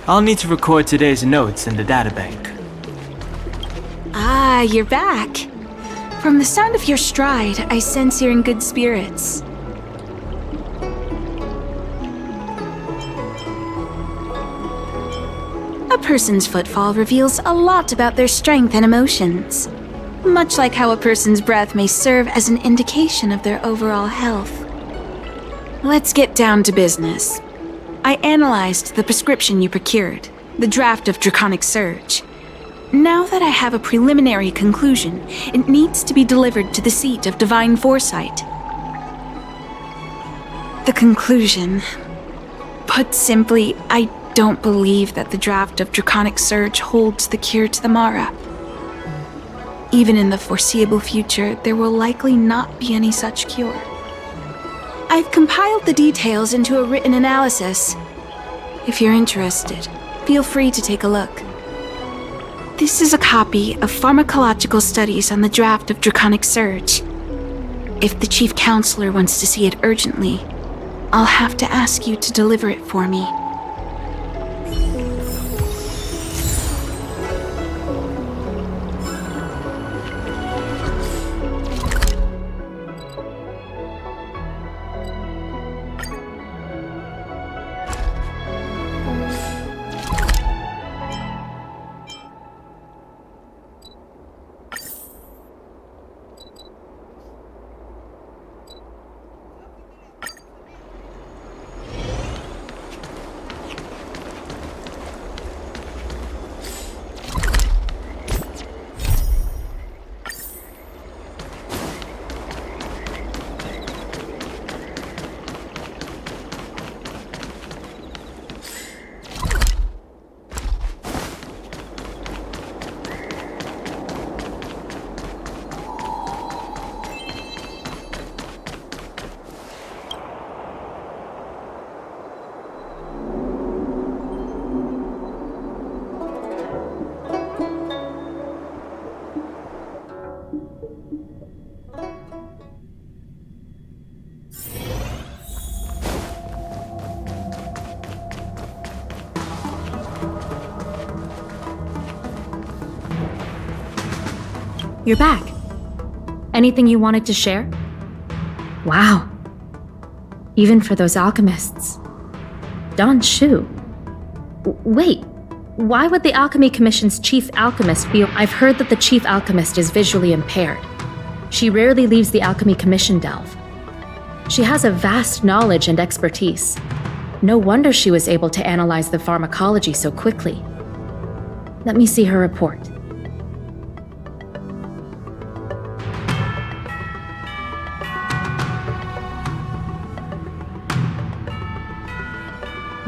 I'll need to record today's notes in the databank. Ah, you're back. From the sound of your stride, I sense you're in good spirits. A person's footfall reveals a lot about their strength and emotions, much like how a person's breath may serve as an indication of their overall health. Let's get down to business. I analyzed the prescription you procured, the draft of Draconic Surge. Now that I have a preliminary conclusion, it needs to be delivered to the seat of Divine Foresight. The conclusion. Put simply, I don't believe that the draft of Draconic Surge holds the cure to the Mara. Even in the foreseeable future, there will likely not be any such cure. I've compiled the details into a written analysis. If you're interested, feel free to take a look. This is a copy of pharmacological studies on the draft of Draconic Surge. If the Chief Counselor wants to see it urgently, I'll have to ask you to deliver it for me. You're back. Anything you wanted to share? Wow. Even for those alchemists. Don Shu. Wait, why would the Alchemy Commission's chief alchemist feel? I've heard that the chief alchemist is visually impaired. She rarely leaves the Alchemy Commission delve. She has a vast knowledge and expertise. No wonder she was able to analyze the pharmacology so quickly. Let me see her report.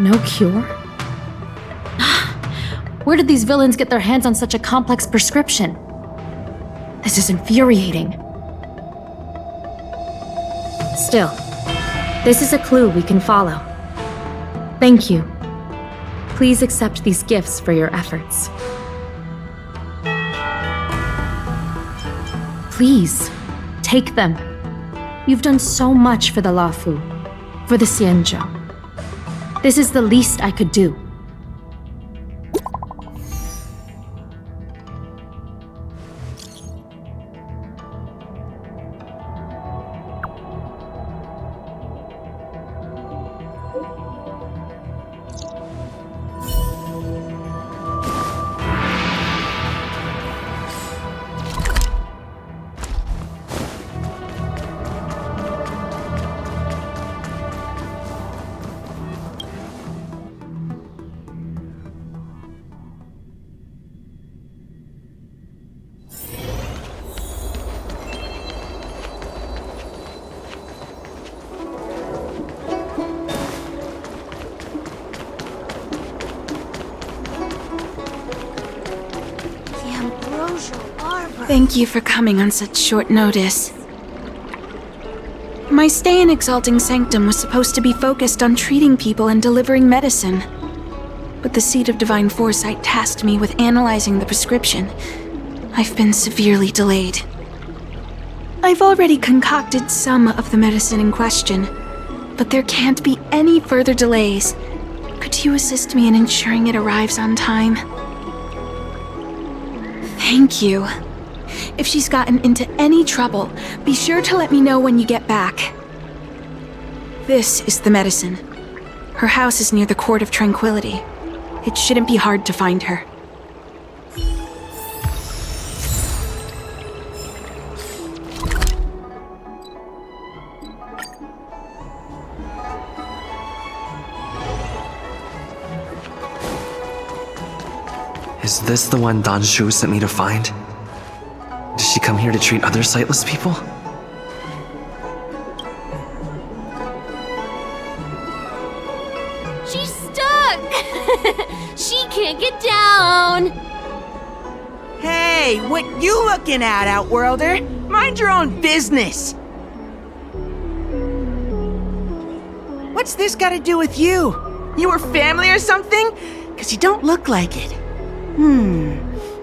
No cure? Where did these villains get their hands on such a complex prescription? This is infuriating. Still, this is a clue we can follow. Thank you. Please accept these gifts for your efforts. Please, take them. You've done so much for the Lafu, for the Xianzhou. This is the least I could do. Thank you for coming on such short notice. My stay in Exalting Sanctum was supposed to be focused on treating people and delivering medicine. But the Seat of Divine Foresight tasked me with analyzing the prescription. I've been severely delayed. I've already concocted some of the medicine in question, but there can't be any further delays. Could you assist me in ensuring it arrives on time? Thank you. If she's gotten into any trouble, be sure to let me know when you get back. This is the medicine. Her house is near the Court of Tranquility. It shouldn't be hard to find her. Is this the one Dan Shu sent me to find? Does she come here to treat other sightless people? She's stuck! She can't get down! Hey, what you looking at, Outworlder? Mind your own business! What's this got to do with you? You were family or something? 'Cause you don't look like it.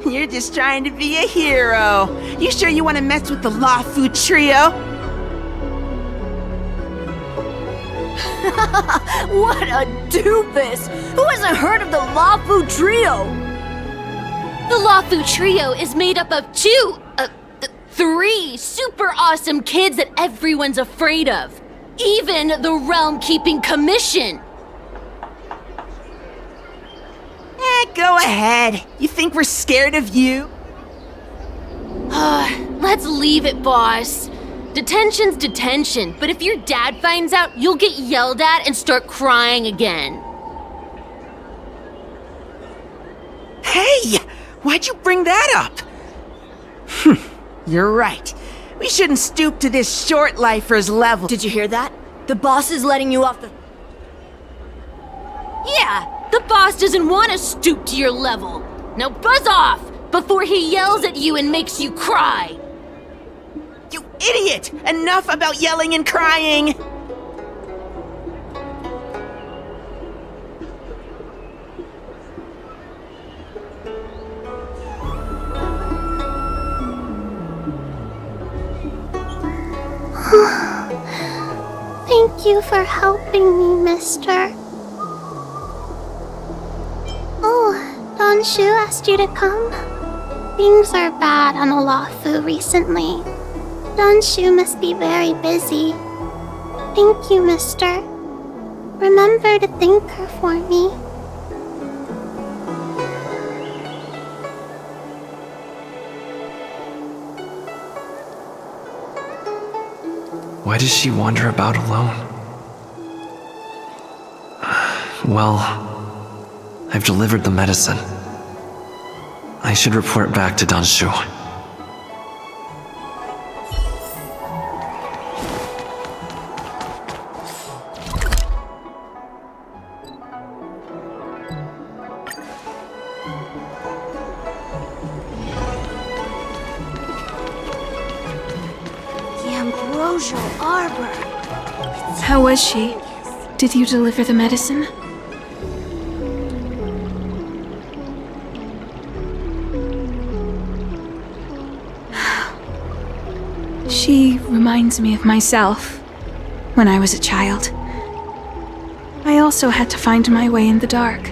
You're just trying to be a hero. You sure you want to mess with the Lawfu trio? What a doofus! Who hasn't heard of the Lawfu Trio? The Lawfu Trio is made up of three super awesome kids that everyone's afraid of. Even the Realm Keeping Commission. Go ahead. You think we're scared of you? Let's leave it, boss. Detention's detention, but if your dad finds out, you'll get yelled at and start crying again. Hey! Why'd you bring that up? You're right. We shouldn't stoop to this short-lifer's level. Did you hear that? The boss is letting you off the... Yeah, the boss doesn't want to stoop to your level. Now buzz off before he yells at you and makes you cry. You idiot! Enough about yelling and crying! Thank you for helping me, mister. Oh, Don Shu asked you to come? Things are bad on Olafu recently. Don Shu must be very busy. Thank you, mister. Remember to thank her for me. Why does she wander about alone? Well, I've delivered the medicine. I should report back to Dan Shu. How was she? Did you deliver the medicine? She reminds me of myself when I was a child. I also had to find my way in the dark,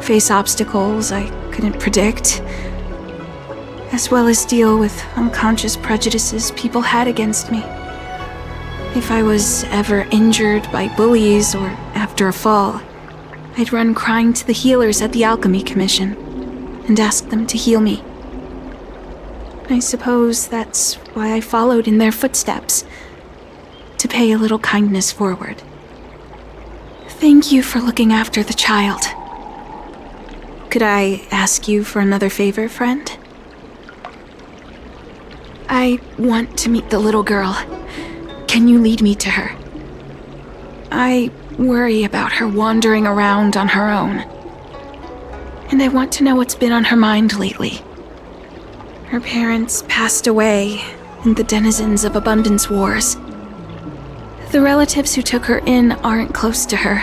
face obstacles I couldn't predict, as well as deal with unconscious prejudices people had against me. If I was ever injured by bullies or after a fall, I'd run crying to the healers at the Alchemy Commission and ask them to heal me. I suppose that's why I followed in their footsteps, to pay a little kindness forward. Thank you for looking after the child. Could I ask you for another favor, friend? I want to meet the little girl. Can you lead me to her? I worry about her wandering around on her own. And I want to know what's been on her mind lately. Her parents passed away in the denizens of Abundance Wars. The relatives who took her in aren't close to her.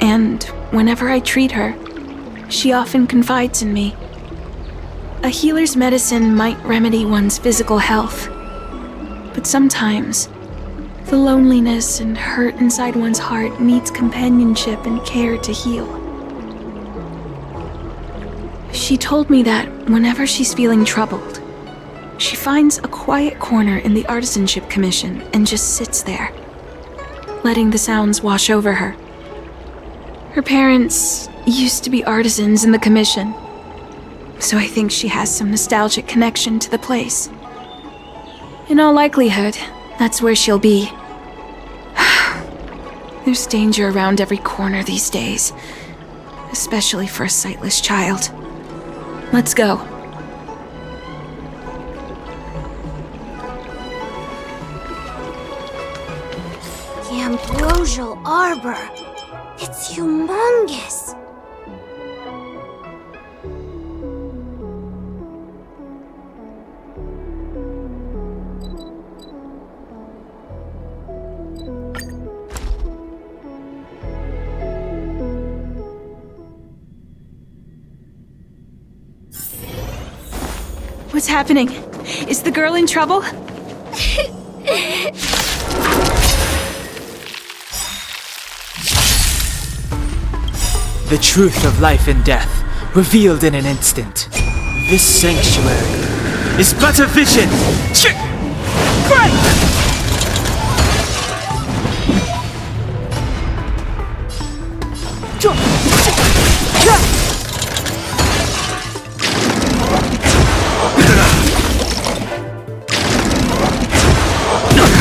And whenever I treat her, she often confides in me. A healer's medicine might remedy one's physical health, but sometimes The loneliness and hurt inside one's heart needs companionship and care to heal. She told me that whenever she's feeling troubled, she finds a quiet corner in the Artisanship Commission and just sits there, letting the sounds wash over her. Her parents used to be artisans in the commission, so I think she has some nostalgic connection to the place. In all likelihood, that's where she'll be. There's danger around every corner these days, especially for a sightless child. Let's go. The Ambrosial Arbor. It's humongous. What's happening? Is the girl in trouble? The truth of life and death, revealed in an instant. This sanctuary is but a vision! Break!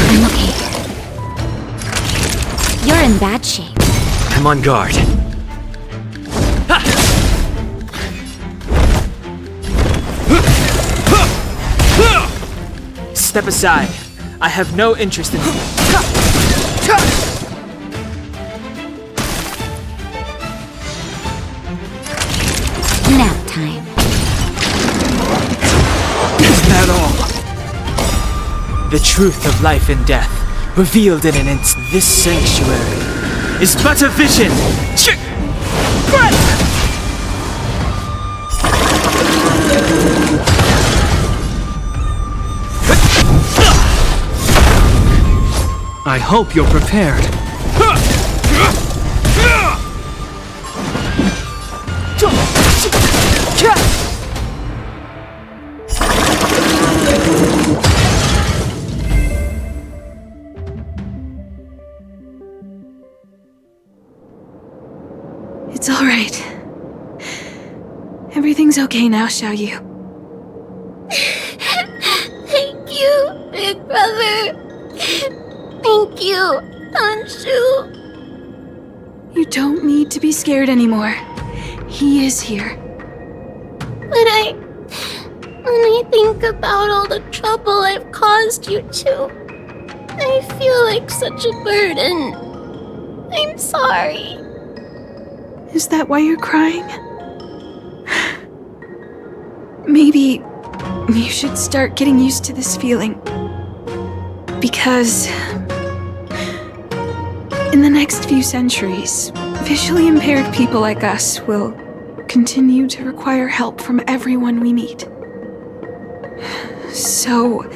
I'm okay. You're in bad shape. I'm on guard. Step aside. I have no interest in... Nap time. Is that all? The truth of life and death, revealed in an instant. This sanctuary is but a vision! I hope you're prepared. It's all right. Everything's okay now, Xiaoyu. Thank you, big brother. Thank you, Anshu. You don't need to be scared anymore. He is here. But when I think about all the trouble I've caused you two, I feel like such a burden. I'm sorry. Is that why you're crying? Maybe you should start getting used to this feeling. Because in the next few centuries, visually impaired people like us will continue to require help from everyone we meet. So,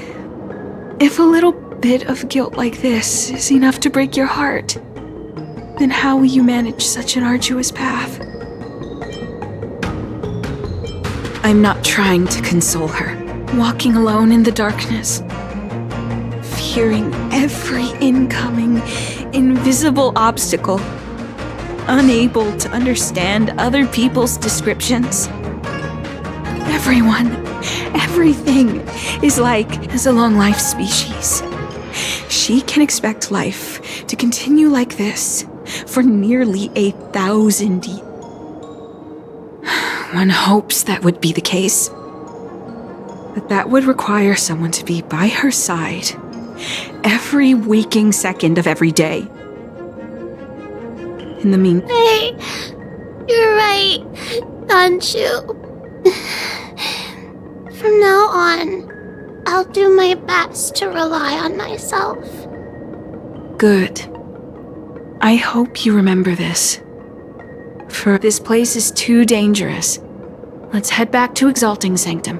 if a little bit of guilt like this is enough to break your heart, then how will you manage such an arduous path? I'm not trying to console her. Walking alone in the darkness, fearing every incoming, invisible obstacle, unable to understand other people's descriptions. Everyone, everything is as a long-life species. She can expect life to continue like this for nearly 1,000 years. One hopes that would be the case. But that would require someone to be by her side every waking second of every day. In the meantime... Hey, you're right, Anshu. From now on, I'll do my best to rely on myself. Good. I hope you remember this. For this place is too dangerous. Let's head back to Exalting Sanctum.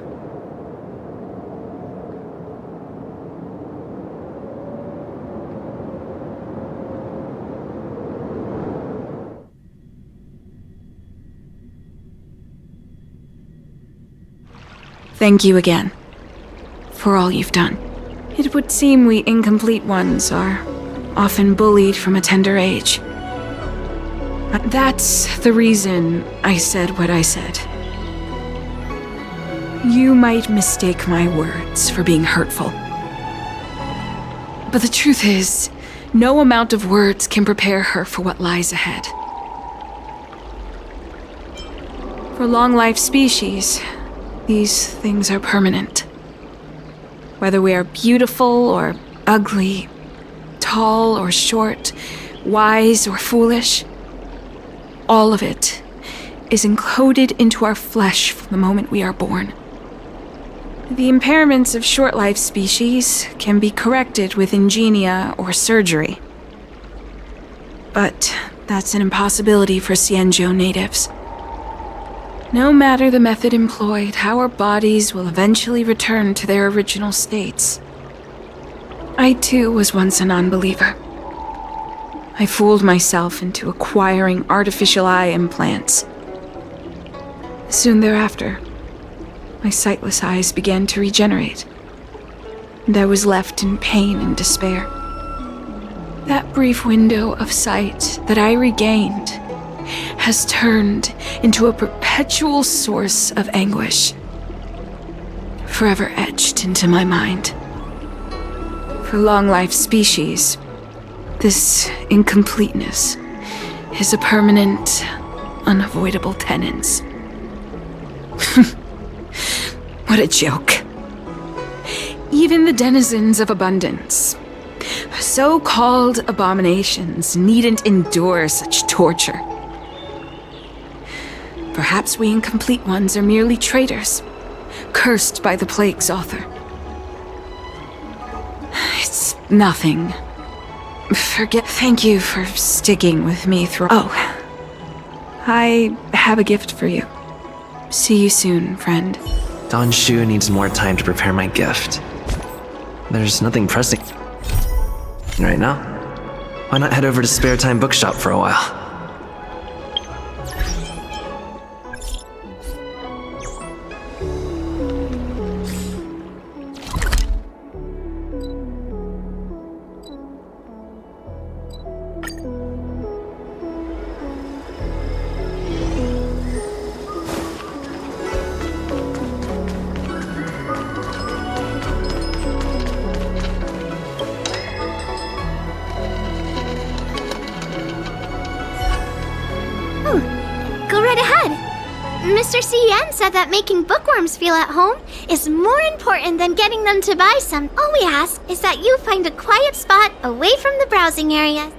Thank you again for all you've done. It would seem we incomplete ones are often bullied from a tender age. That's the reason I said what I said. You might mistake my words for being hurtful. But the truth is, no amount of words can prepare her for what lies ahead. For long-life species, these things are permanent. Whether we are beautiful or ugly, tall or short, wise or foolish, all of it is encoded into our flesh from the moment we are born. The impairments of short-life species can be corrected with ingenia or surgery. But that's an impossibility for Xianzhou natives. No matter the method employed, our bodies will eventually return to their original states. I too was once a non-believer. I fooled myself into acquiring artificial eye implants. Soon thereafter, my sightless eyes began to regenerate, and I was left in pain and despair. That brief window of sight that I regained has turned into a perpetual source of anguish, forever etched into my mind. For long-life species, this incompleteness is a permanent, unavoidable tenance. What a joke. Even the denizens of abundance, so-called abominations, needn't endure such torture. Perhaps we incomplete ones are merely traitors, cursed by the plague's author. It's nothing. Thank you for sticking with me through. Oh, I have a gift for you. See you soon, friend. Don Shu needs more time to prepare my gift. There's nothing pressing right now. Why not head over to Spare Time Bookshop for a while? Mr. Cien said that making bookworms feel at home is more important than getting them to buy some. All we ask is that you find a quiet spot away from the browsing area.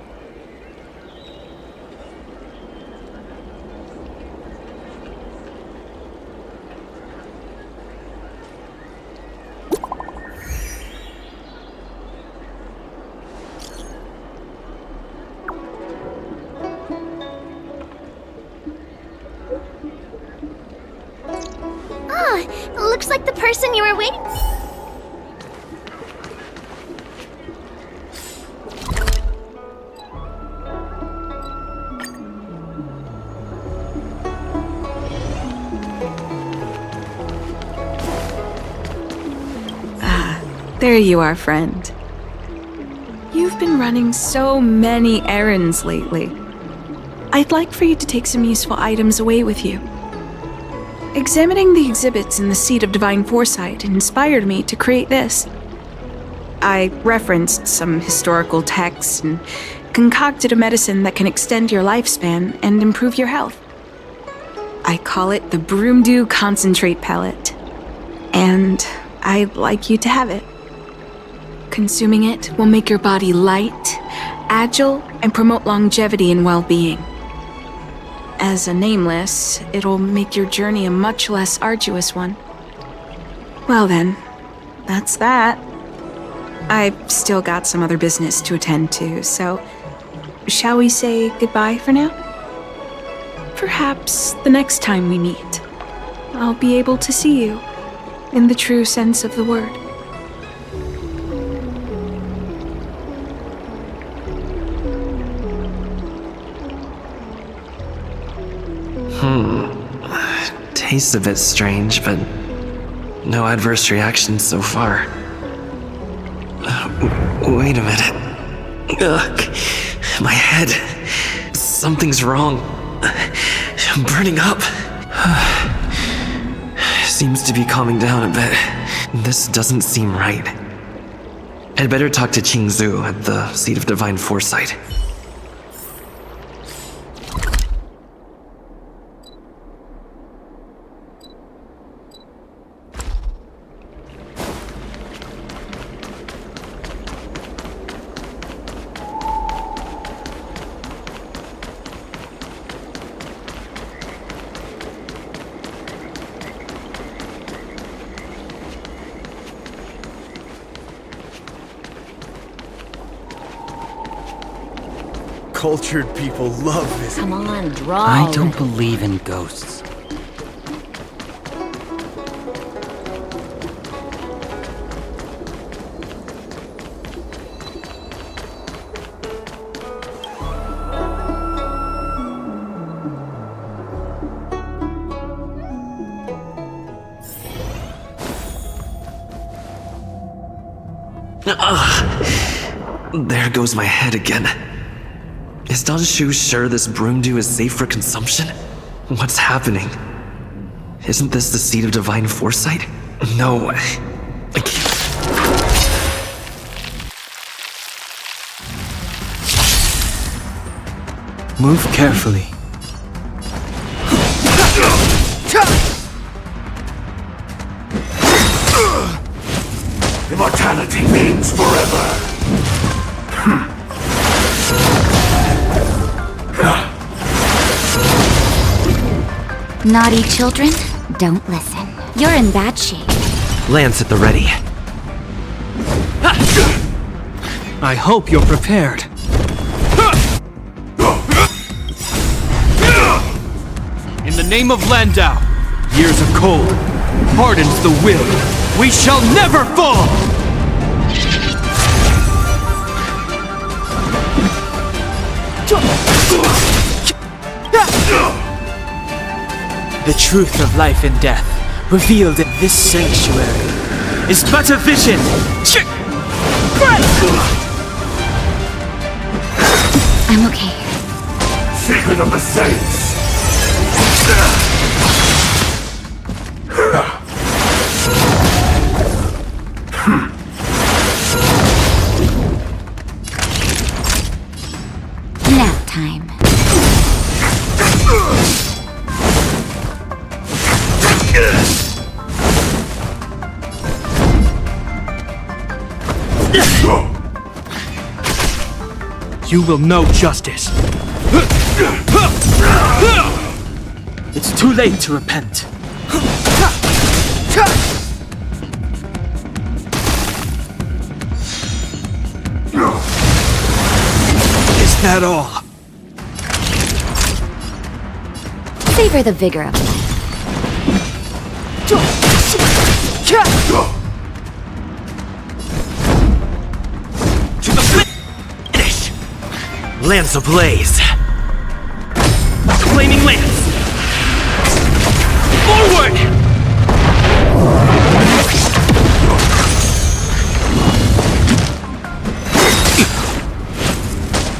Looks like the person you were waiting for. There you are, friend. You've been running so many errands lately. I'd like for you to take some useful items away with you. Examining the exhibits in the Seat of Divine Foresight inspired me to create this. I referenced some historical texts and concocted a medicine that can extend your lifespan and improve your health. I call it the Broomdew Concentrate Pellet, and I'd like you to have it. Consuming it will make your body light, agile, and promote longevity and well-being. As a nameless, it'll make your journey a much less arduous one. Well then, that's that. I've still got some other business to attend to, so shall we say goodbye for now? Perhaps the next time we meet, I'll be able to see you in the true sense of the word. Tastes a bit strange, but No adverse reactions so far. Wait a minute. Ugh, my head. Something's wrong. I'm burning up. Seems to be calming down a bit. This doesn't seem right. I'd better talk to Qingzu at the Seat of Divine Foresight. Cultured people love this. Come on, draw. I don't believe in ghosts. There goes my head again. Is Danshu sure this broom dew is safe for consumption? What's happening? Isn't this the Seat of Divine Foresight? No, I can't. Move carefully. Immortality means forever. Naughty children, don't listen. You're in bad shape. Lance at the ready. I hope you're prepared. In the name of Landau, years of cold hardens the will. We shall never fall! The truth of life and death, revealed in this sanctuary, is but a vision! I'm okay. Secret of the Saints. Nap time. You will know justice. It's too late to repent. Is that all? Savor the vigor of life. To the finish! Lance ablaze! Flaming lance! Forward!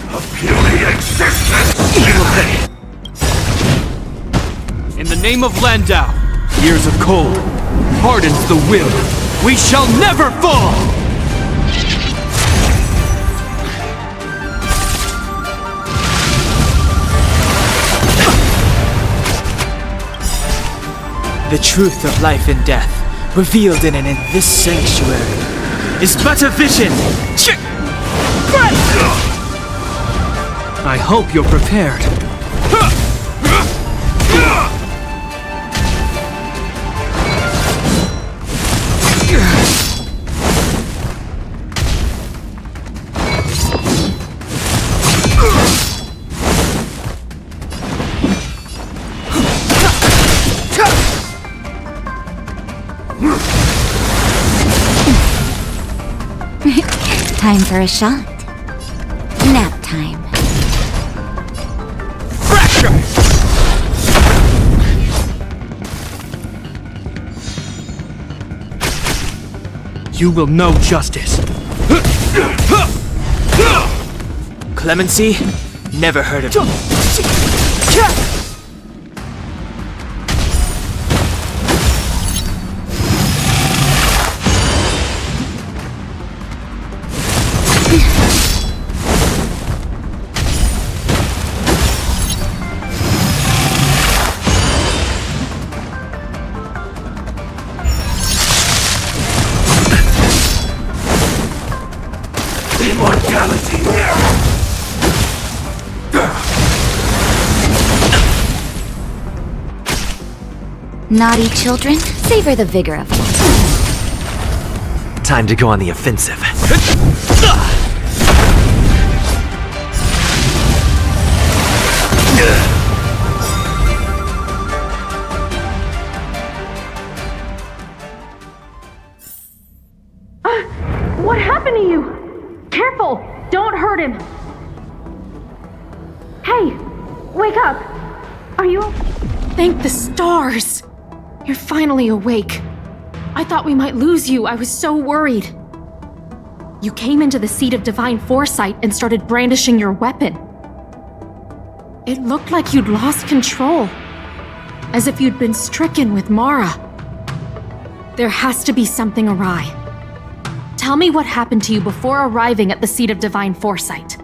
A puny existence. In the name of Landau, years of cold hardens the will. We shall never fall! The truth of life and death, revealed in this sanctuary, is but a vision! I hope you're prepared. Time for a shot. Nap time. Fracture! you will know justice. Clemency? Never heard of it. Naughty children, savor the vigor of life. Time to go on the offensive. What happened to you? Careful! Don't hurt him! Hey! Wake up! Are you... Thank the stars! You're finally awake. I thought we might lose you. I was so worried. You came into the seat of divine foresight and started brandishing your weapon. It looked like you'd lost control, as if you'd been stricken with Mara. There has to be something awry. Tell me what happened to you before arriving at the seat of divine foresight.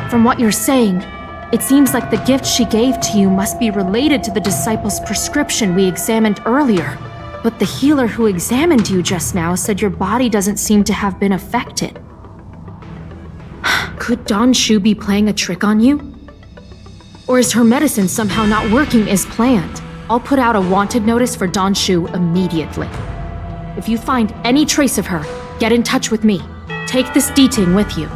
From what you're saying, it seems like the gift she gave to you must be related to the disciple's prescription we examined earlier. But the healer who examined you just now said your body doesn't seem to have been affected. Could Don Shu be playing a trick on you? Or is her medicine somehow not working as planned? I'll put out a wanted notice for Don Shu immediately. If you find any trace of her, get in touch with me. Take this D-Ting with you.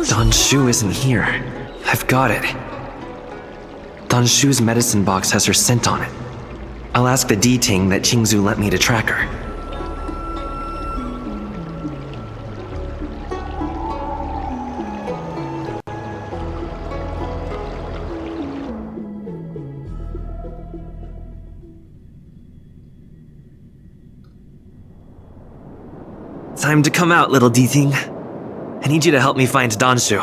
Don Shu isn't here. I've got it. Don Shu's medicine box has her scent on it. I'll ask the D-Ting that Qingzu lent me to track her. Time to come out, little D-Ting. I need you to help me find Don Shu.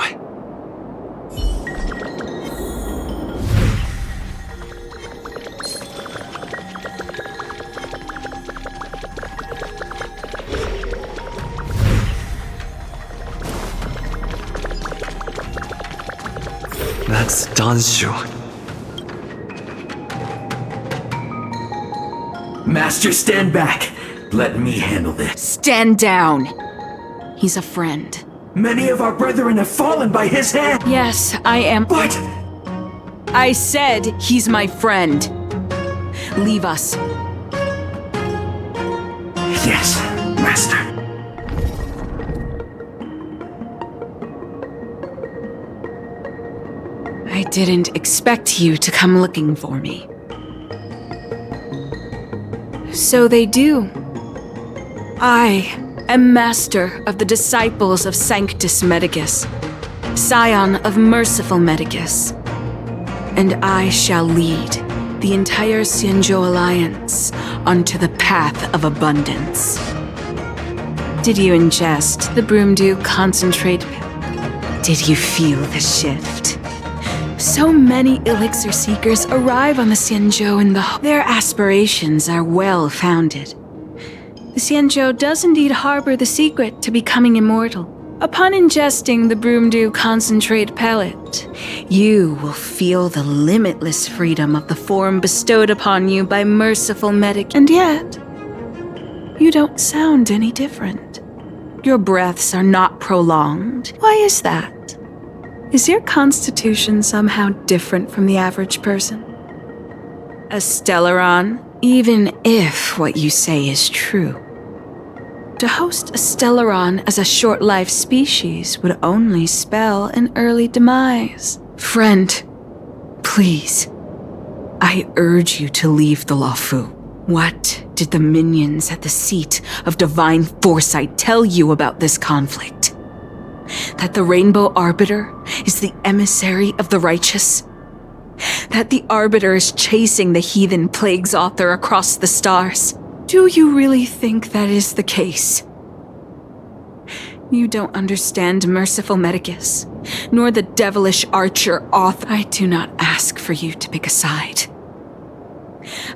That's Don Shu. Master, stand back. Let me handle this. Stand down. He's a friend. Many of our brethren have fallen by his hand. Yes, I am. But I said he's my friend. Leave us. Yes, Master. I didn't expect you to come looking for me. So they do. I am master of the disciples of Sanctus Medicus, scion of merciful Medicus, and I shall lead the entire Xianzhou Alliance onto the path of abundance. Did you ingest the Broomdew concentrate pill? Did you feel the shift? So many elixir seekers arrive on the Xianzhou in their aspirations are well-founded. The Xianzhou does indeed harbor the secret to becoming immortal. Upon ingesting the Broomdew concentrate pellet, you will feel the limitless freedom of the form bestowed upon you by merciful medic. And yet, you don't sound any different. Your breaths are not prolonged. Why is that? Is your constitution somehow different from the average person? A Stellaron Even if what you say is true, to host a Stellaron as a short-lived species would only spell an early demise. Friend, please, I urge you to leave the Luofu. What did the minions at the seat of divine foresight tell you about this conflict? That the Rainbow Arbiter is the emissary of the righteous? That the Arbiter is chasing the heathen plagues author across the stars? Do you really think that is the case? You don't understand Merciful Medicus, nor the devilish archer author. I do not ask for you to pick a side.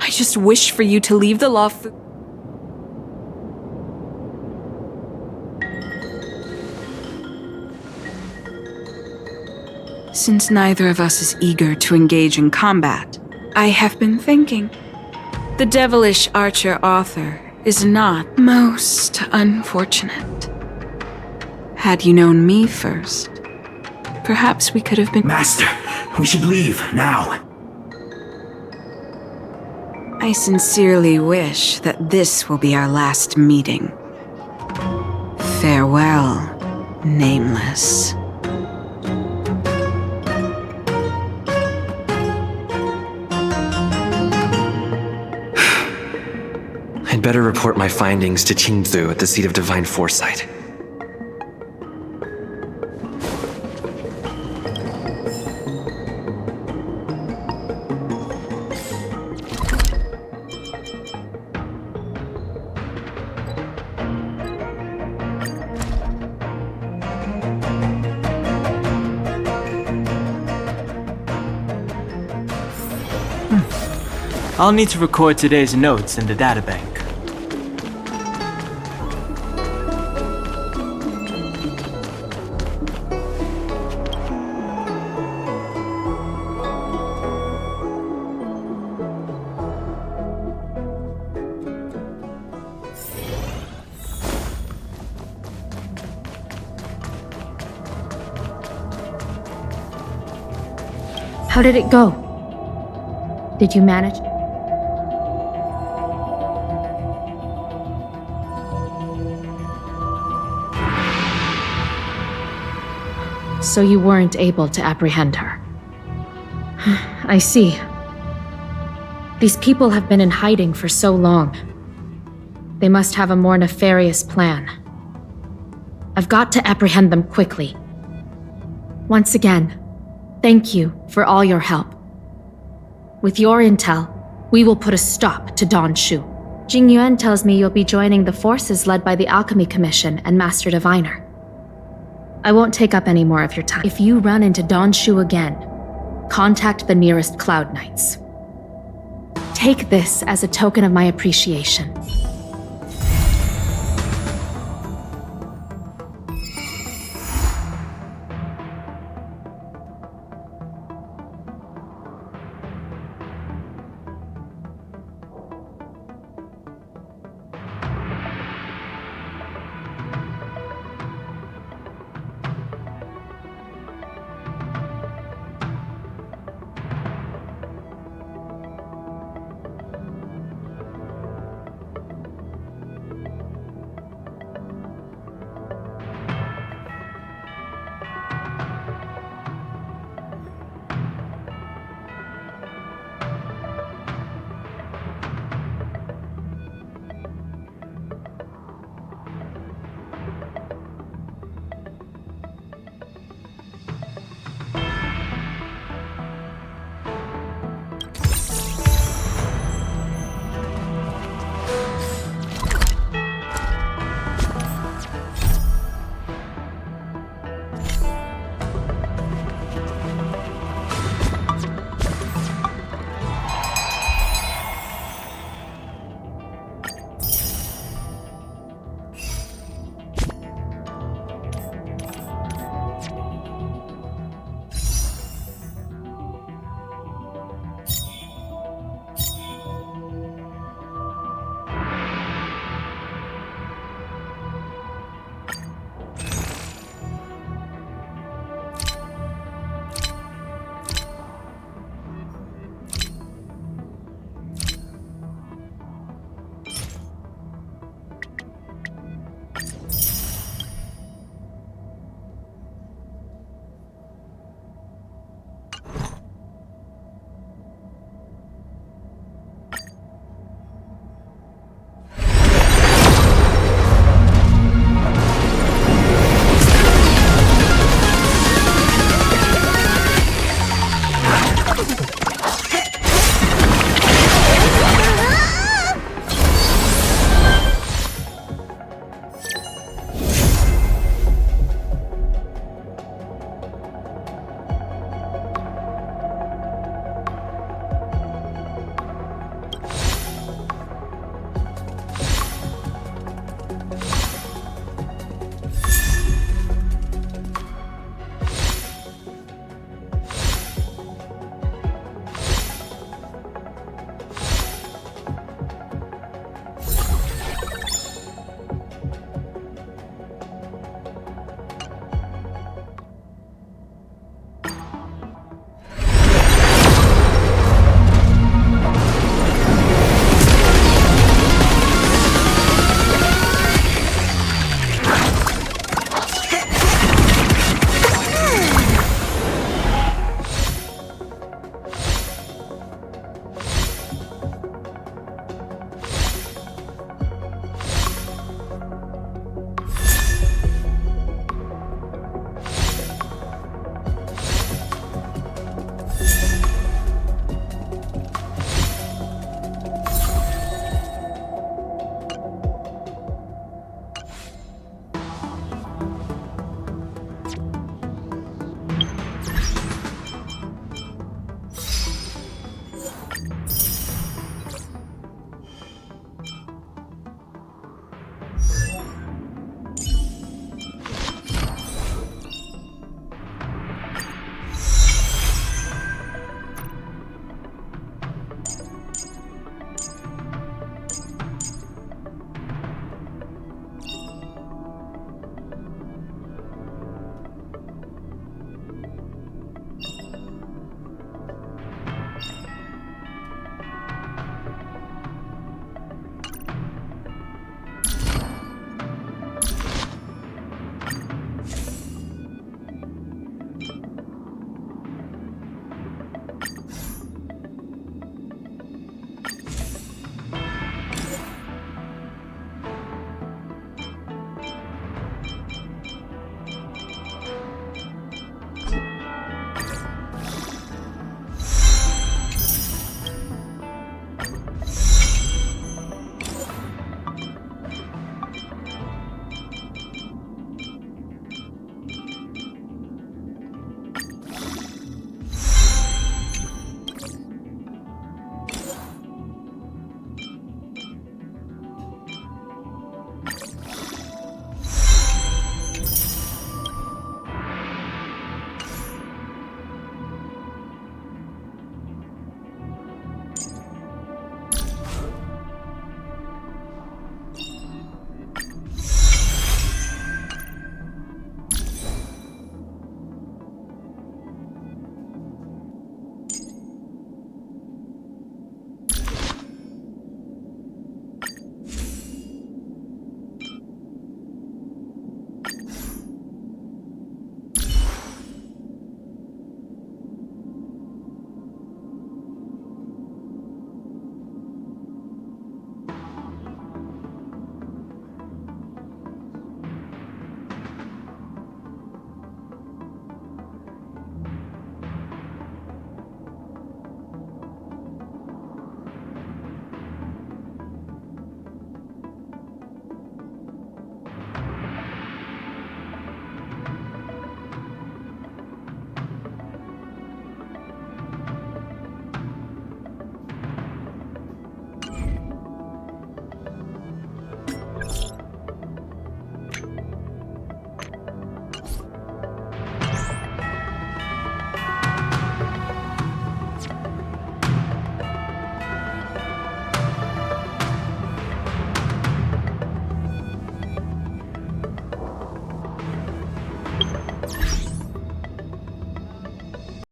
I just wish for you to leave the Luofu. Since neither of us is eager to engage in combat, I have been thinking. The devilish archer author is not most unfortunate. Had you known me first, perhaps we could have been— Master, we should leave, now. I sincerely wish that this will be our last meeting. Farewell, Nameless. I'd better report my findings to Qingzu at the seat of divine foresight. I'll need to record today's notes in the databank. How did it go? Did you manage? So you weren't able to apprehend her. I see. These people have been in hiding for so long. They must have a more nefarious plan. I've got to apprehend them quickly. Once again, thank you for all your help. With your intel, we will put a stop to Don Shu. Jing Yuan tells me you'll be joining the forces led by the Alchemy Commission and Master Diviner. I won't take up any more of your time. If you run into Don Shu again, contact the nearest Cloud Knights. Take this as a token of my appreciation.